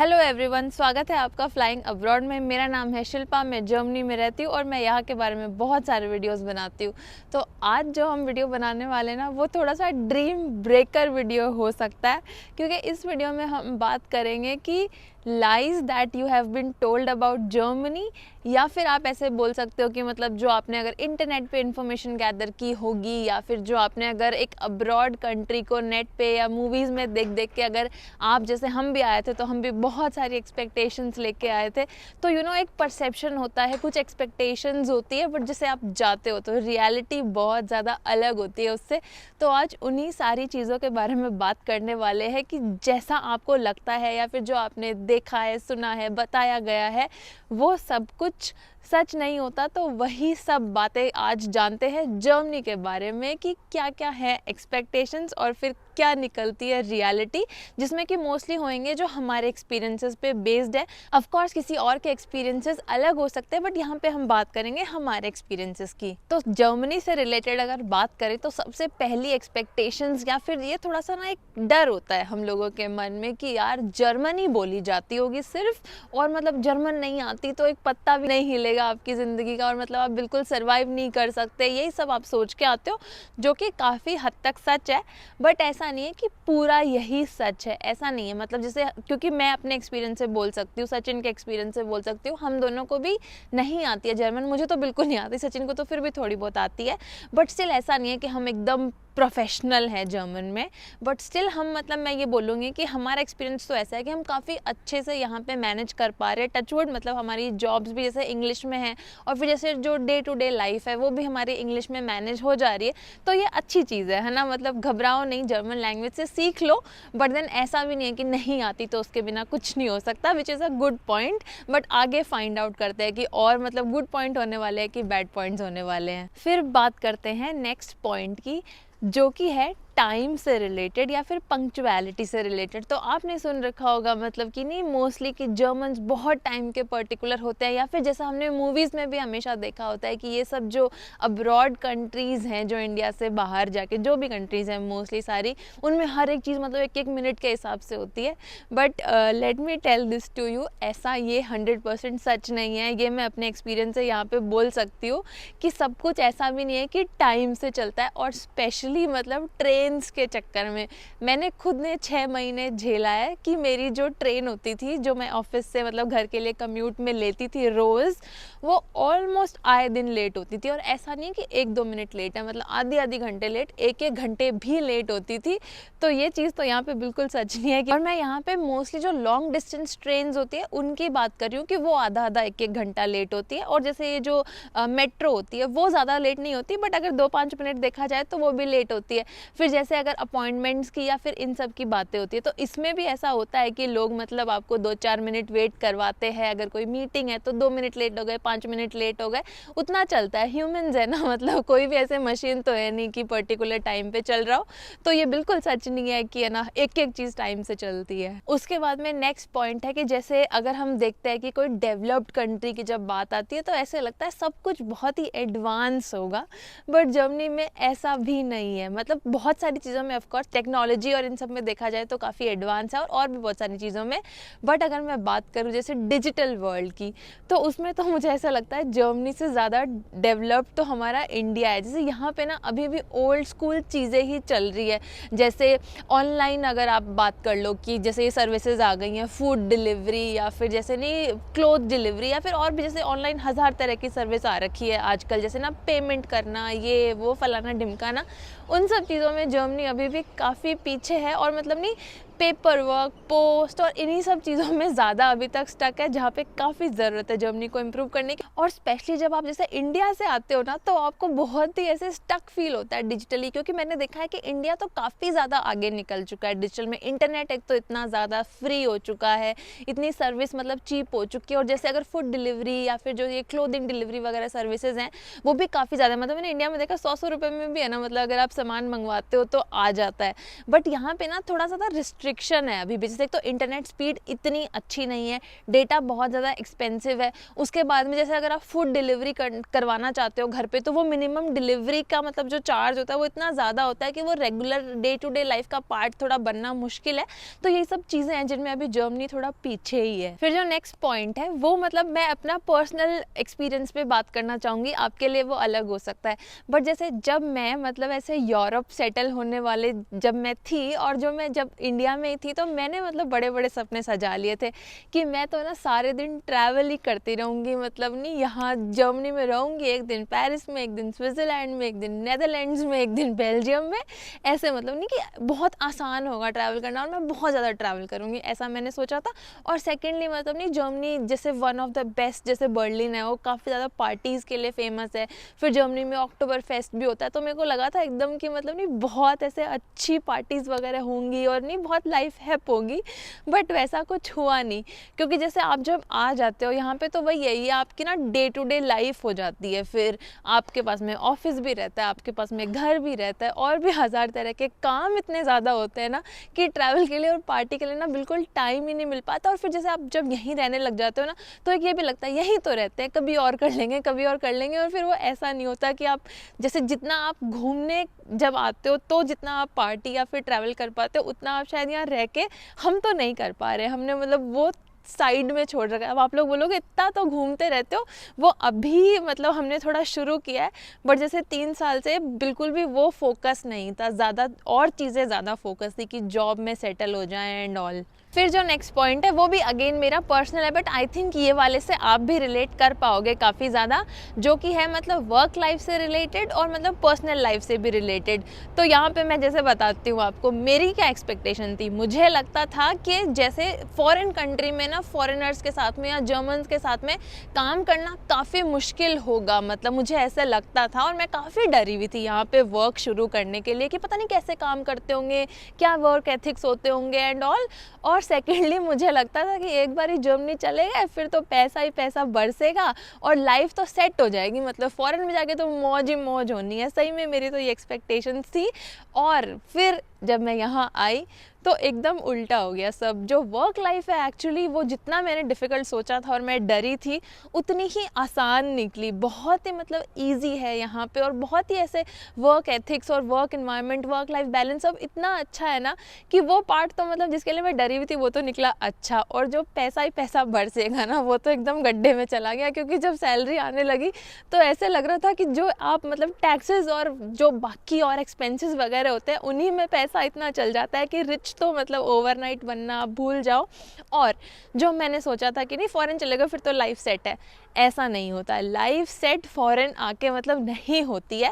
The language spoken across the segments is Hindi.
हेलो एवरीवन, स्वागत है आपका फ्लाइंग अब्रॉड में। मेरा नाम है शिल्पा, मैं जर्मनी में रहती हूँ और मैं यहाँ के बारे में बहुत सारे वीडियोस बनाती हूँ। तो आज जो हम वीडियो बनाने वाले ना वो थोड़ा सा ड्रीम ब्रेकर वीडियो हो सकता है, क्योंकि इस वीडियो में हम बात करेंगे कि lies that you have been told about Germany, या फिर आप ऐसे बोल सकते हो कि मतलब जो आपने अगर इंटरनेट पे इंफॉर्मेशन गैदर की होगी, या फिर जो आपने अगर एक अब्रॉड कंट्री को नेट पे या मूवीज़ में देख देख के, अगर आप जैसे हम भी आए थे तो हम भी बहुत सारी एक्सपेक्टेशंस लेके आए थे। तो एक परसेप्शन होता है, कुछ एक्सपेक्टेशंस होती है, बट जैसे आप जाते हो तो रियलिटी बहुत ज़्यादा अलग होती है उससे। तो आज उन्हीं सारी चीज़ों के बारे में बात करने वाले हैं कि जैसा आपको लगता है या फिर जो आपने देखा है, सुना है, बताया गया है, वो सब कुछ सच नहीं होता। तो वही सब बातें आज जानते हैं जर्मनी के बारे में कि क्या क्या है एक्सपेक्टेशंस और फिर क्या निकलती है रियलिटी, जिसमें कि मोस्टली होंगे जो हमारे एक्सपीरियंसेस पे बेस्ड है। ऑफ कोर्स किसी और के एक्सपीरियंसेस अलग हो सकते हैं, बट यहाँ पे हम बात करेंगे हमारे एक्सपीरियंसेस की। तो जर्मनी से रिलेटेड अगर बात करें तो सबसे पहली एक्सपेक्टेशंस या फिर ये थोड़ा सा ना एक डर होता है हम लोगों के मन में कि यार जर्मनी बोली जाती होगी सिर्फ, और मतलब जर्मन नहीं आती तो एक पत्ता भी नहीं हिलेगा आपकी ज़िंदगी का, और मतलब आप बिल्कुल सर्वाइव नहीं कर सकते। यही सब आप सोच के आते हो, जो कि काफ़ी हद तक सच है, बट ऐसा नहीं है कि पूरा यही सच है, ऐसा नहीं है। मतलब जैसे, क्योंकि मैं अपने एक्सपीरियंस से बोल सकती हूँ, सचिन के एक्सपीरियंस से बोल सकती हूँ, हम दोनों को भी नहीं आती है जर्मन। मुझे तो बिल्कुल नहीं आती, सचिन को तो फिर भी थोड़ी बहुत आती है, बट स्टिल ऐसा नहीं है कि हम एकदम प्रोफेशनल है जर्मन में। बट स्टिल हम, मतलब मैं ये बोलूँगी कि हमारा एक्सपीरियंस तो ऐसा है कि हम काफ़ी अच्छे से यहाँ पे मैनेज कर पा रहे हैं, टचवुड। मतलब हमारी जॉब्स भी जैसे इंग्लिश में है, और फिर जैसे जो डे टू डे लाइफ है वो भी हमारी इंग्लिश में मैनेज हो जा रही है। तो ये अच्छी चीज़ है ना। मतलब घबराओ नहीं, जर्मन लैंग्वेज से सीख लो, बट देन ऐसा भी नहीं है कि नहीं आती तो उसके बिना कुछ नहीं हो सकता, which is a good point. But आगे फाइंड आउट करते हैं कि और मतलब गुड पॉइंट होने वाले हैं कि बैड पॉइंट्स होने वाले हैं। फिर बात करते हैं नेक्स्ट पॉइंट की, जो कि है टाइम से रिलेटेड या फिर पंक्चुअलिटी से रिलेटेड। तो आपने सुन रखा होगा मतलब कि नहीं, मोस्टली कि जर्मन्स बहुत टाइम के पर्टिकुलर होते हैं, या फिर जैसा हमने मूवीज़ में भी हमेशा देखा होता है कि ये सब जो अब्रॉड कंट्रीज़ हैं, जो इंडिया से बाहर जाके जो भी कंट्रीज़ हैं मोस्टली सारी, उनमें हर एक चीज़ मतलब एक एक मिनट के हिसाब से होती है। But let me tell this to you, ऐसा ये 100% सच नहीं है। ये मैं अपने एक्सपीरियंस से यहाँ पे बोल सकती हूँ कि सब कुछ ऐसा भी नहीं है कि टाइम से चलता है। और स्पेशली मतलब ट्रेन के चक्कर में मैंने खुद ने 6 महीने झेला है कि मेरी जो ट्रेन होती थी, जो मैं ऑफिस से मतलब घर के लिए कम्यूट में लेती थी रोज़, वो ऑलमोस्ट आए दिन लेट होती थी। और ऐसा नहीं है कि 1-2 मिनट लेट है, मतलब आधी घंटे लेट, 1-1 घंटे भी लेट होती थी। तो ये चीज़ तो यहाँ पे बिल्कुल सच नहीं है। और मैं यहाँ पे मोस्टली जो लॉन्ग डिस्टेंस ट्रेन होती है उनकी बात कर रही हूँ कि वो आधा 1-1 घंटा लेट होती है। और जैसे ये जो मेट्रो होती है वो ज़्यादा लेट नहीं होती, बट अगर 2-5 मिनट देखा जाए तो वो भी लेट होती है। फिर जैसे अगर अपॉइंटमेंट्स की या फिर इन सब की बातें होती है, तो इसमें भी ऐसा होता है कि लोग मतलब आपको 2-4 मिनट वेट करवाते हैं। अगर कोई मीटिंग है तो 2 मिनट लेट हो गए, 5 मिनट लेट हो गए, उतना चलता है। ह्यूमंस है ना, मतलब कोई भी ऐसे मशीन तो है नहीं कि पर्टिकुलर टाइम पे चल रहा हो। तो ये बिल्कुल सच नहीं है कि है ना एक एक चीज़ टाइम से चलती है। उसके बाद में नेक्स्ट पॉइंट है कि जैसे अगर हम देखते हैं कि कोई डेवलप्ड कंट्री की जब बात आती है तो ऐसे लगता है सब कुछ बहुत ही एडवांस होगा, बट जर्मनी में ऐसा भी नहीं है। मतलब बहुत सारी चीज़ों में ऑफकोर्स टेक्नोलॉजी और इन सब में देखा जाए तो काफ़ी एडवांस है, और भी बहुत सारी चीज़ों में। बट अगर मैं बात करूँ जैसे डिजिटल वर्ल्ड की, तो उसमें तो मुझे ऐसा लगता है जर्मनी से ज़्यादा डेवलप्ड तो हमारा इंडिया है। जैसे यहाँ पे ना अभी भी ओल्ड स्कूल चीज़ें ही चल रही है। जैसे ऑनलाइन अगर आप बात कर लो कि जैसे ये सर्विसेज आ गई हैं, फूड डिलीवरी या फिर जैसे नहीं क्लोथ डिलीवरी, या फिर और भी जैसे ऑनलाइन हज़ार तरह की सर्विस आ रखी है आजकल, जैसे ना पेमेंट करना, ये वो फलाना ढिमकाना, उन सब चीज़ों में जर्मनी अभी भी काफ़ी पीछे है। और मतलब नहीं, पेपर वर्क, पोस्ट और इन्हीं सब चीज़ों में ज़्यादा अभी तक स्टक है, जहाँ पे काफ़ी ज़रूरत है जर्मनी को इम्प्रूव करने की। और स्पेशली जब आप जैसे इंडिया से आते हो ना, तो आपको बहुत ही ऐसे स्टक फील होता है डिजिटली, क्योंकि मैंने देखा है कि इंडिया तो काफ़ी ज़्यादा आगे निकल चुका है डिजिटल में। इंटरनेट एक तो इतना ज़्यादा फ्री हो चुका है, इतनी सर्विस मतलब चीप हो चुकी है। और जैसे अगर फूड डिलीवरी या फिर जो ये क्लोथिंग डिलीवरी वगैरह सर्विसेज हैं, वो भी काफ़ी ज़्यादा, मतलब मैंने इंडिया में देखा 100 रुपये में भी है ना, मतलब अगर आप सामान मंगवाते हो तो आ जाता है। बट यहाँ पे ना थोड़ा ज़्यादा रिस्ट्रिक्ट रिस्ट्रिक्शन है अभी भी। जैसे तो इंटरनेट स्पीड इतनी अच्छी नहीं है, डेटा बहुत ज़्यादा एक्सपेंसिव है। उसके बाद में जैसे अगर आप फूड डिलीवरी करवाना चाहते हो घर पे, तो वो मिनिमम डिलीवरी का मतलब जो चार्ज होता है वो इतना ज़्यादा होता है कि वो regular day to day life का पार्ट थोड़ा बनना मुश्किल है। तो ये सब चीज़ें हैं जिनमें अभी जर्मनी थोड़ा पीछे ही है। फिर जो नेक्स्ट पॉइंट है वो मतलब मैं अपना पर्सनल एक्सपीरियंस पे बात करना चाहूँगी, आपके लिए वो अलग हो सकता है। बट जैसे जब मैं मतलब ऐसे यूरोप सेटल होने वाले जब मैं थी, और जो मैं जब इंडिया में ही थी, तो मैंने मतलब बड़े बड़े सपने सजा लिए थे कि मैं तो ना सारे दिन ट्रैवल ही करती रहूँगी। मतलब नहीं, यहाँ जर्मनी में रहूँगी, एक दिन पेरिस में, एक दिन स्विट्ज़रलैंड में, एक दिन नेदरलैंड्स में, एक दिन बेल्जियम में, ऐसे मतलब नहीं कि बहुत आसान होगा ट्रैवल करना और मैं बहुत ज़्यादा ट्रैवल करूँगी, ऐसा मैंने सोचा था। और सेकेंडली मतलब नहीं, जर्मनी जैसे वन ऑफ द बेस्ट, जैसे बर्लिन है वो काफ़ी ज़्यादा पार्टीज़ के लिए फेमस है। फिर जर्मनी में अक्टूबर फेस्ट भी होता है, तो मेरे को लगा था एकदम कि मतलब नहीं बहुत ऐसे अच्छी पार्टीज़ वगैरह होंगी और नहीं बहुत लाइफ हैप होगी। बट वैसा कुछ हुआ नहीं, क्योंकि जैसे आप जब आ जाते हो यहाँ पे तो वही यही आपकी ना डे टू डे लाइफ हो जाती है। फिर आपके पास में ऑफिस भी रहता है, आपके पास में घर भी रहता है, और भी हज़ार तरह के काम इतने ज़्यादा होते हैं ना कि ट्रैवल के लिए और पार्टी के लिए ना बिल्कुल टाइम ही नहीं मिल पाता। और फिर जैसे आप जब यहीं रहने लग जाते हो ना, तो एक ये भी लगता है यहीं तो रहते हैं, कभी और कर लेंगे, कभी और कर लेंगे। और फिर वो ऐसा नहीं होता कि आप जैसे जितना आप घूमने जब आते हो तो जितना आप पार्टी या फिर ट्रैवल कर पाते हो, उतना आप शायद यहाँ रह के हम तो नहीं कर पा रहे। हमने मतलब वो साइड में छोड़ रखा है। अब आप लोग बोलोगे इतना तो घूमते रहते हो, वो अभी मतलब हमने थोड़ा शुरू किया है, बट जैसे 3 साल से बिल्कुल भी वो फोकस नहीं था, ज़्यादा और चीज़ें ज़्यादा फोकस थी कि जॉब में सेटल हो जाएं एंड ऑल। फिर जो नेक्स्ट पॉइंट है वो भी अगेन मेरा पर्सनल है, बट आई थिंक ये वाले से आप भी रिलेट कर पाओगे काफ़ी ज़्यादा, जो कि है मतलब वर्क लाइफ से रिलेटेड और मतलब पर्सनल लाइफ से भी रिलेटेड। तो यहाँ पे मैं जैसे बताती हूँ आपको मेरी क्या एक्सपेक्टेशन थी। मुझे लगता था कि जैसे फॉरेन कंट्री में ना फॉरेनर्स के साथ में या जर्मन्स के साथ में काम करना काफ़ी मुश्किल होगा, मतलब मुझे ऐसा लगता था। और मैं काफ़ी डरी हुई थी यहाँ पे वर्क शुरू करने के लिए कि पता नहीं कैसे काम करते होंगे, क्या वर्क एथिक्स होते होंगे एंड ऑल। और सेकेंडली मुझे लगता था कि एक बार ही जर्मनी चले गए फिर तो पैसा ही पैसा बरसेगा और लाइफ तो सेट हो जाएगी, मतलब फॉरेन में जाके तो मौज ही मौज होनी है। सही में मेरी तो ये एक्सपेक्टेशंस थी। और फिर जब मैं यहाँ आई तो एकदम उल्टा हो गया सब। जो वर्क लाइफ है एक्चुअली वो जितना मैंने डिफ़िकल्ट सोचा था और मैं डरी थी, उतनी ही आसान निकली। बहुत ही मतलब इजी है यहाँ पे, और बहुत ही ऐसे वर्क एथिक्स और work environment, work life balance सब इतना अच्छा है ना कि वो पार्ट तो मतलब जिसके लिए मैं डरी हुई थी वो तो निकला अच्छा। और जो पैसा ही पैसा बरसेगा ना वो तो एकदम गड्ढे में चला गया, क्योंकि जब सैलरी आने लगी तो ऐसे लग रहा था कि जो आप मतलब टैक्सेस और जो बाकी और एक्सपेंसेस वगैरह होते हैं उन्हीं में पैसा इतना चल जाता है कि रिच तो मतलब ओवरनाइट बनना आप भूल जाओ। और जो मैंने सोचा था कि नहीं फॉरेन चलेगा फिर तो लाइफ सेट है, ऐसा नहीं होता है। लाइफ सेट फॉरेन आके मतलब नहीं होती है।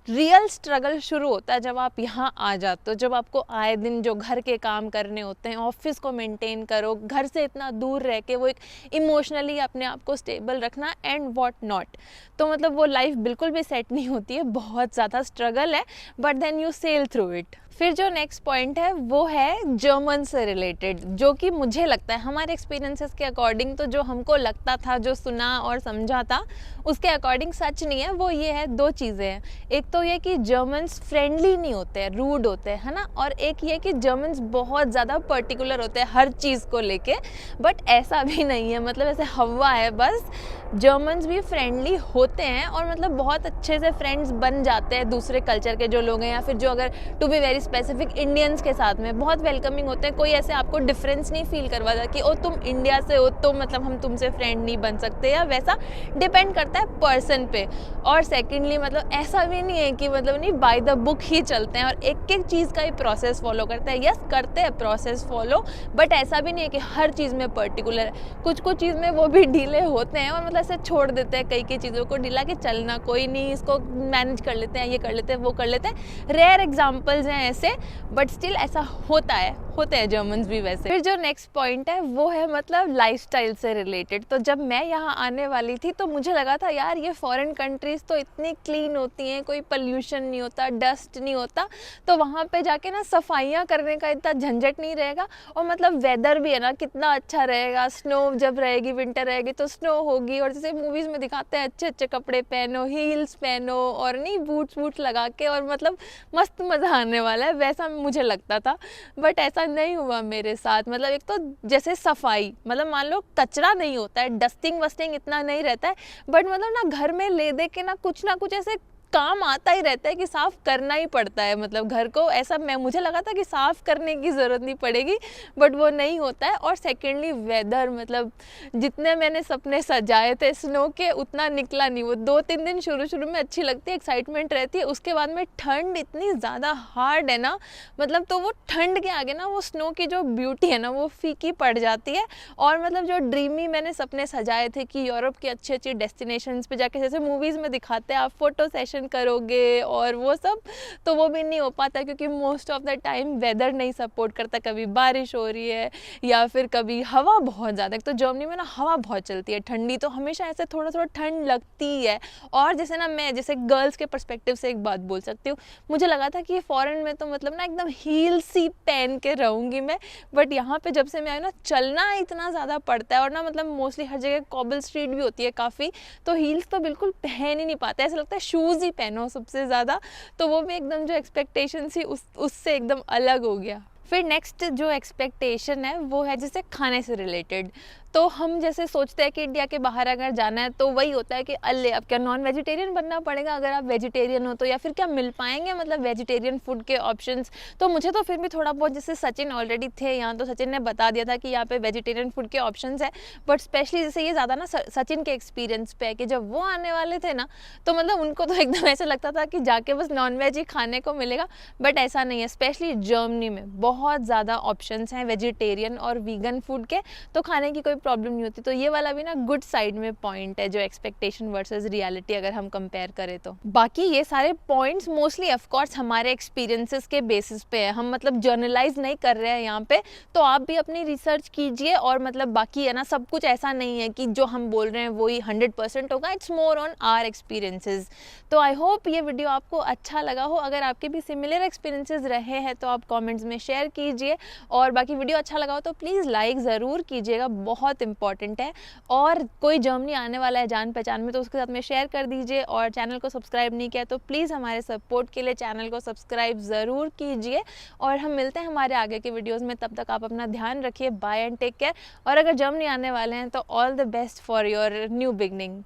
रियल स्ट्रगल शुरू होता है जब आप यहाँ आ जाते हो, जब आपको आए दिन जो घर के काम करने होते हैं, ऑफिस को मेंटेन करो, घर से इतना दूर रह के वो एक इमोशनली अपने आप को स्टेबल रखना एंड व्हाट नॉट। तो मतलब वो लाइफ बिल्कुल भी सेट नहीं होती है, बहुत ज़्यादा स्ट्रगल है, but then you sail through it. फिर जो नेक्स्ट पॉइंट है वो है जर्मन से रिलेटेड, जो कि मुझे लगता है हमारे एक्सपीरियंसेस के अकॉर्डिंग, तो जो हमको लगता था, जो सुना और समझा था उसके अकॉर्डिंग सच नहीं है। वो ये है, 2 चीज़ें हैं। एक तो ये कि जर्मन्स फ्रेंडली नहीं होते हैं, रूड होते हैं, है ना। और एक ये कि जर्मन्स बहुत ज़्यादा पर्टिकुलर होते हैं हर चीज़ को लेके। बट ऐसा भी नहीं है, मतलब ऐसे हवा है बस। जर्मन्स भी फ्रेंडली होते हैं और मतलब बहुत अच्छे से फ्रेंड्स बन जाते हैं दूसरे कल्चर के जो लोग हैं, या फिर जो अगर to be very specific Indians के साथ में बहुत वेलकमिंग होते हैं। कोई ऐसे आपको डिफरेंस नहीं फील करवाता कि ओ तुम इंडिया से हो तो मतलब हम तुमसे फ्रेंड नहीं बन सकते, या वैसा डिपेंड करता है पर्सन पे। और सेकेंडली मतलब ऐसा भी नहीं है कि मतलब नहीं बाय द बुक ही चलते हैं और एक एक चीज़ का ही प्रोसेस फॉलो करते हैं। यस करते हैं प्रोसेस फॉलो, बट ऐसा भी नहीं है कि हर चीज़ में पर्टिकुलर है। कुछ कुछ चीज़ में वो भी ढीले होते हैं और मतलब ऐसे छोड़ देते हैं कई चीज़ों को ढीला कि चलना कोई नहीं, इसको मैनेज कर लेते हैं, ये कर लेते हैं, वो कर लेते हैं। रेयर एग्जाम्पल्स हैं ऐसे, बट स्टिल ऐसा होते हैं जर्मन्स भी वैसे। फिर जो नेक्स्ट पॉइंट है वो है मतलब लाइफस्टाइल से रिलेटेड। तो जब मैं यहाँ आने वाली थी तो मुझे लगा था यार ये फॉरेन कंट्रीज़ तो इतनी क्लीन होती हैं, कोई पोल्यूशन नहीं होता, डस्ट नहीं होता, तो वहाँ पे जाके ना सफाइयाँ करने का इतना झंझट नहीं रहेगा। और मतलब वेदर भी है ना कितना अच्छा रहेगा, स्नो जब रहेगी, विंटर रहेगी तो स्नो होगी, और जैसे मूवीज़ में दिखाते हैं अच्छे अच्छे कपड़े पहनो, हील्स पहनो और नहीं बूट्स लगा के, और मतलब मस्त मज़ा आने वाला है, वैसा मुझे लगता था। बट ऐसा नहीं हुआ मेरे साथ। मतलब एक तो जैसे सफाई, मतलब मान लो कचरा नहीं होता है, डस्टिंग वस्टिंग इतना नहीं रहता है, बट मतलब ना घर में ले दे के ना कुछ ऐसे काम आता ही रहता है कि साफ करना ही पड़ता है। मतलब घर को ऐसा मुझे लगा था कि साफ करने की ज़रूरत नहीं पड़ेगी, बट वो नहीं होता है। और सेकेंडली वेदर, मतलब जितने मैंने सपने सजाए थे स्नो के उतना निकला नहीं। वो 2-3 दिन शुरू में अच्छी लगती है, एक्साइटमेंट रहती है, उसके बाद में ठंड इतनी ज़्यादा हार्ड है ना, मतलब तो वो ठंड के आगे ना वो स्नो की जो ब्यूटी है ना वो फीकी पड़ जाती है। और मतलब जो ड्रीमी मैंने सपने सजाए थे कि यूरोप की अच्छी अच्छी डेस्टिनेशंस पे जाके, जैसे मूवीज़ में दिखाते हैं आप फोटो सेशन करोगे और वो सब, तो वो भी नहीं हो पाता क्योंकि most of the time weather नहीं सपोर्ट करता। कभी बारिश हो रही है या फिर कभी हवा बहुत ज़्यादा, तो जर्मनी में ना हवा बहुत चलती है ठंडी, तो हमेशा ऐसे थोड़ा ठंड लगती है। और जैसे ना मैं जैसे गर्ल्स के पर्सपेक्टिव से एक बात बोल सकती हूँ, मुझे लगा था कि फॉरेन में तो मतलब ना एकदम हील्स ही पहन के रहूँगी मैं, बट यहाँ पे जब से मैं आई ना चलना इतना ज़्यादा पड़ता है और ना मतलब मोस्टली हर जगह कॉबल स्ट्रीट भी होती है काफ़ी, तो हील्स तो बिल्कुल पहन ही नहीं पाते, ऐसा लगता है शूज़ ही पहनो सबसे ज़्यादा। तो वो भी एकदम जो एक्सपेक्टेशन थी उससे एकदम अलग हो गया। फिर नेक्स्ट जो एक्सपेक्टेशन है वो है जैसे खाने से रिलेटेड। तो हम जैसे सोचते हैं कि इंडिया के बाहर अगर जाना है तो वही होता है कि अल्ले अब क्या नॉन वेजिटेरियन बनना पड़ेगा अगर आप वेजिटेरियन हो तो, या फिर क्या मिल पाएंगे मतलब वेजिटेरियन फूड के ऑप्शंस। तो मुझे तो फिर भी थोड़ा बहुत, जैसे सचिन ऑलरेडी थे यहाँ तो सचिन ने बता दिया था कि यहाँ पे वेजिटेरियन फूड के ऑप्शंस है, बट स्पेशली जैसे ये ज़्यादा ना सचिन के एक्सपीरियंस पे है कि जब वो आने वाले थे ना तो मतलब उनको तो एकदम ऐसा लगता था कि जाके बस नॉन वेज ही खाने को मिलेगा, बट ऐसा नहीं है। स्पेशली जर्मनी में बहुत ज़्यादा ऑप्शंस हैं वेजिटेरियन और वीगन फूड के, तो खाने की कोई प्रॉब्लम नहीं होती। तो ये वाला भी ना गुड साइड में पॉइंट है जो एक्सपेक्टेशन वर्सेस रियलिटी अगर हम कंपेयर करें तो। बाकी ये सारे पॉइंट्स मोस्टली ऑफ कोर्स हमारे एक्सपीरियंसेस के बेसिस पे है, हम मतलब जर्नलाइज नहीं कर रहे हैं यहाँ पे, तो आप भी अपनी रिसर्च कीजिए। और मतलब बाकी है ना सब कुछ ऐसा नहीं है कि जो हम बोल रहे हैं वही 100% होगा, it's more on our experiences. तो आई होप ये वीडियो आपको अच्छा लगा हो। अगर आपके भी सिमिलर एक्सपीरियंसेस रहे हैं तो आप कॉमेंट्स में शेयर कीजिए, और बाकी वीडियो अच्छा लगा हो तो प्लीज़ लाइक ज़रूर कीजिएगा, बहुत इंपॉर्टेंट है। और कोई जर्मनी आने वाला है जान पहचान में तो उसके साथ में शेयर कर दीजिए, और चैनल को सब्सक्राइब नहीं किया तो प्लीज़ हमारे सपोर्ट के लिए चैनल को सब्सक्राइब ज़रूर कीजिए। और हम मिलते हैं हमारे आगे के वीडियोज़ में, तब तक आप अपना ध्यान रखिए, बाय एंड टेक केयर। और अगर जर्मनी आने वाले हैं तो all the best for your new beginning.